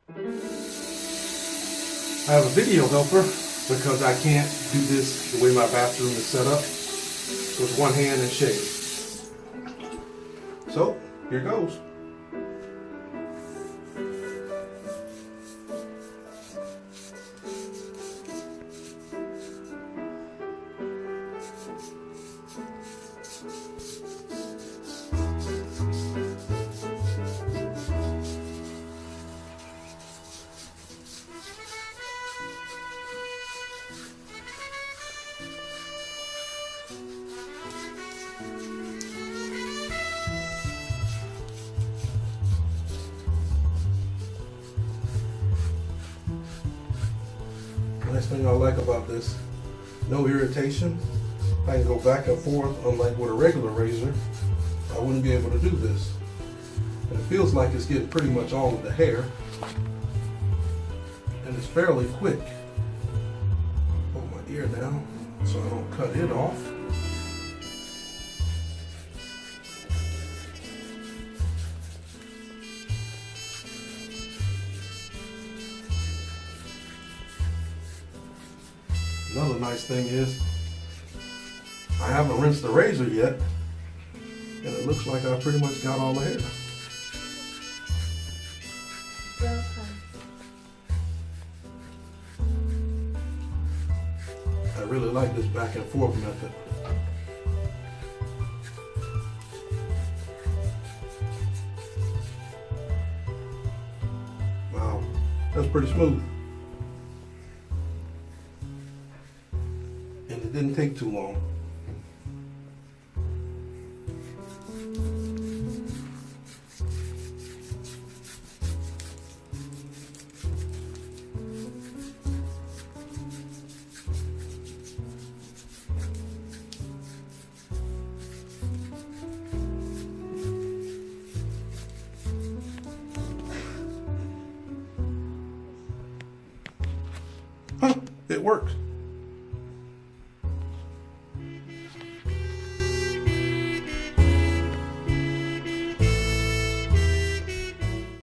I have a video helper because I can't do this the way my bathroom is set up with one hand and shave. So, here goes. Nice thing I like about this, no irritation. I can go back and forth, unlike with a regular razor. I wouldn't be able to do this. And it feels like it's getting pretty much all of the hair. And it's fairly quick. Hold my ear down so I don't cut it off. Another nice thing is, I haven't rinsed the razor yet, and it looks like I pretty much got all the hair. I really like this back and forth method. Wow, that's pretty smooth. And it didn't take too long. Huh, it works.